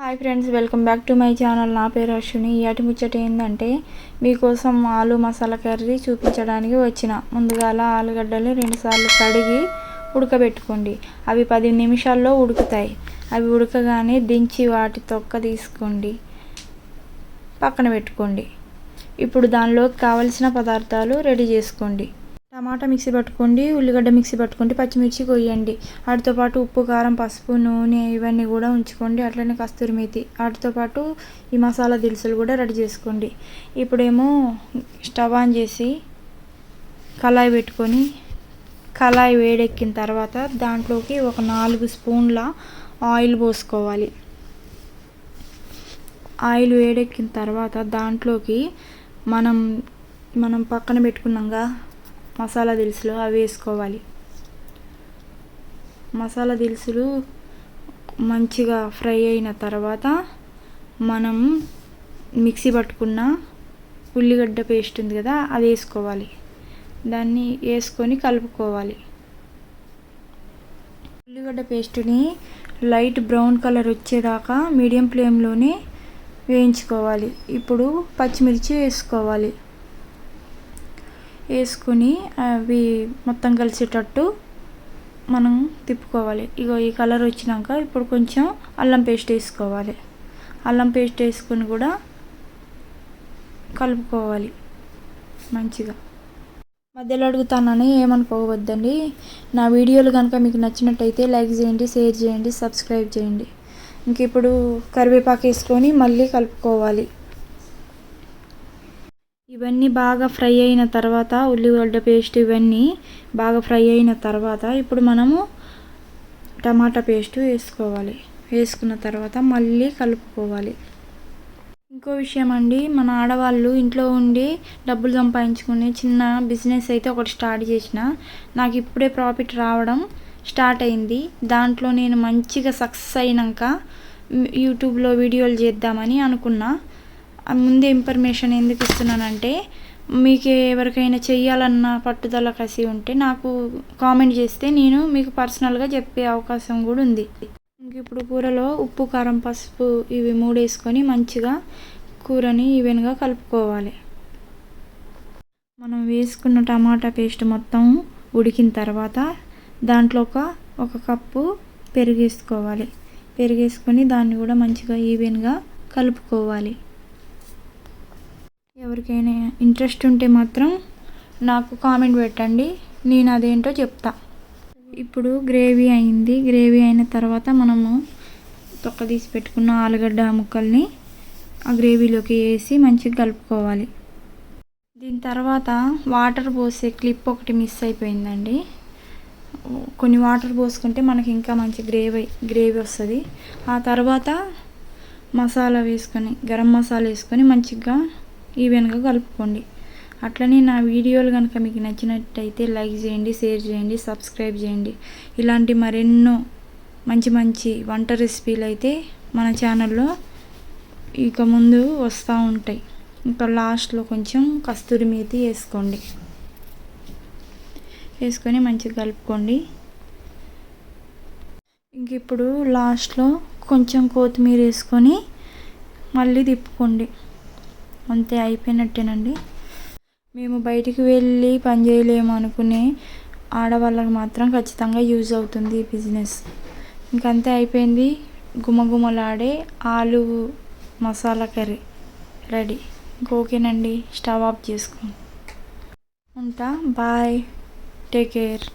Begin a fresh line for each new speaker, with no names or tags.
Hi friends, welcome back to my channel. నా పేరు అశ్విని. ఇయాటి ముచ్చట ఏంటంటే మీకోసం ఆలు మసాలా కర్రీ చూపించడానికి వచ్చిన. ముందుగా ఆలుగడ్డలు 2 సార్లు కడిగి ఉడకబెట్టుకోండి. అవి 10 నిమిషాల్లో ఉడుకుతాయి. అవి ఉడకగానే దించి వాటి తొక్క తీసుకోండి, పక్కన పెట్టుకోండి. ఇప్పుడు దానిలోకి కావలసిన పదార్థాలు రెడీ చేసుకోండి. టమాటా మిక్సీ పట్టుకోండి, ఉల్లిగడ్డ మిక్సీ పట్టుకోండి, పచ్చిమిర్చి కొయ్యండి. వాటితో పాటు ఉప్పు, కారం, పసుపు, నూనె ఇవన్నీ కూడా ఉంచుకోండి. అట్లనే కస్తూరి మేతి, వాటితో పాటు ఈ మసాలా దినుసులు కూడా రెడీ చేసుకోండి. ఇప్పుడేమో స్టవ్ ఆన్ చేసి కళాయి పెట్టుకొని, కళాయి వేడెక్కిన తర్వాత దాంట్లోకి ఒక 4 స్పూన్ల ఆయిల్ పోసుకోవాలి. ఆయిల్ వేడెక్కిన తర్వాత దాంట్లోకి మనం పక్కన పెట్టుకున్నాంగా మసాలా దినుసులు అవి వేసుకోవాలి. మసాలా దినుసులు మంచిగా ఫ్రై అయిన తర్వాత మనం మిక్సీ పట్టుకున్న ఉల్లిగడ్డ పేస్ట్ ఉంది కదా, అది వేసుకోవాలి. దాన్ని వేసుకొని కలుపుకోవాలి. ఉల్లిగడ్డ పేస్ట్ని లైట్ బ్రౌన్ కలర్ వచ్చేదాకా మీడియం ఫ్లేమ్లోనే వేయించుకోవాలి. ఇప్పుడు పచ్చిమిర్చి వేసుకోవాలి. వేసుకొని అవి మొత్తం కలిసేటట్టు మనం తిప్పుకోవాలి. ఈ కలర్ వచ్చినాక ఇప్పుడు కొంచెం అల్లం పేస్ట్ వేసుకోవాలి. అల్లం పేస్ట్ వేసుకొని కూడా కలుపుకోవాలి మంచిగా. మధ్యలో అడుగుతానని ఏమనుకోవద్దండి. నా వీడియోలు కనుక మీకు నచ్చినట్టయితే లైక్ చేయండి, షేర్ చేయండి, సబ్స్క్రైబ్ చేయండి. ఇంక ఇప్పుడు కరివేపాకు వేసుకొని మళ్ళీ కలుపుకోవాలి. ఇవన్నీ బాగా ఫ్రై అయిన తర్వాత ఉల్లిగడ్డ పేస్ట్ ఇవన్నీ బాగా ఫ్రై అయిన తర్వాత ఇప్పుడు మనము టమాటా పేస్ట్ వేసుకోవాలి. వేసుకున్న తర్వాత మళ్ళీ కలుపుకోవాలి. ఇంకో విషయం అండి, మన ఆడవాళ్ళు ఇంట్లో ఉండి డబ్బులు సంపాదించుకునే చిన్న బిజినెస్ అయితే ఒకటి స్టార్ట్ చేసిన. నాకు ఇప్పుడే ప్రాఫిట్ రావడం స్టార్ట్ అయింది. దాంట్లో నేను మంచిగా సక్సెస్ అయినాక యూట్యూబ్లో వీడియోలు చేద్దామని అనుకున్నా. ముందే ఇన్ఫర్మేషన్ ఎందుకు ఇస్తున్నానంటే, మీకు ఎవరికైనా చెయ్యాలన్న పట్టుదల కసి ఉంటే నాకు కామెంట్ చేస్తే నేను మీకు పర్సనల్గా చెప్పే అవకాశం కూడా ఉంది. ఇంక ఇప్పుడు కూరలో ఉప్పు, కారం, పసుపు ఇవి 3 వేసుకొని మంచిగా కూరని ఈవెన్గా కలుపుకోవాలి. మనం వేసుకున్న టమాటా పేస్ట్ మొత్తం ఉడికిన తర్వాత దాంట్లో ఒక కప్పు పెరుగు వేసుకోవాలి. పెరుగు వేసుకొని దాన్ని కూడా మంచిగా ఈవెన్గా కలుపుకోవాలి. ఎవరికైనా ఇంట్రెస్ట్ ఉంటే మాత్రం నాకు కామెంట్ పెట్టండి, నేను అదేంటో చెప్తా. ఇప్పుడు గ్రేవీ అయింది. గ్రేవీ అయిన తర్వాత మనము తొక్క తీసి పెట్టుకున్న ఆలుగడ్డ ముక్కల్ని ఆ గ్రేవీలోకి వేసి మంచిగా కలుపుకోవాలి. దీని తర్వాత వాటర్ పోసే క్లిప్ ఒకటి మిస్ అయిపోయిందండి. కొన్ని వాటర్ పోసుకుంటే మనకి ఇంకా మంచి గ్రేవీ వస్తుంది. ఆ తర్వాత మసాలా వేసుకొని, గరం మసాలా వేసుకొని మంచిగా ఈవెన్గా కలుపుకోండి. అట్లనే నా వీడియోలు కనుక మీకు నచ్చినట్టయితే లైక్ చేయండి, షేర్ చేయండి, సబ్స్క్రైబ్ చేయండి. ఇలాంటి మరెన్నో మంచి వంట రెసిపీలు అయితే మన ఛానల్లో ఇక ముందు వస్తూ ఉంటాయి. ఇంకా లాస్ట్లో కొంచెం కస్తూరి మేతి వేసుకోండి. వేసుకొని మంచిగా కలుపుకోండి. ఇంక ఇప్పుడు లాస్ట్లో కొంచెం కొత్తిమీర వేసుకొని మళ్ళీ తిప్పుకోండి. అంతే, అయిపోయినట్టేనండి. మేము బయటికి వెళ్ళి పని చేయలేము అనుకునే ఆడవాళ్ళకి మాత్రం ఖచ్చితంగా యూజ్ అవుతుంది ఈ బిజినెస్. ఇంకంతే, అయిపోయింది. గుమగుమలాడే ఆలు మసాలా కర్రీ రెడీ. ఓకేనండి, స్టవ్ ఆఫ్ చేసుకోండి. ఉంటా, బాయ్, టేక్ కేర్.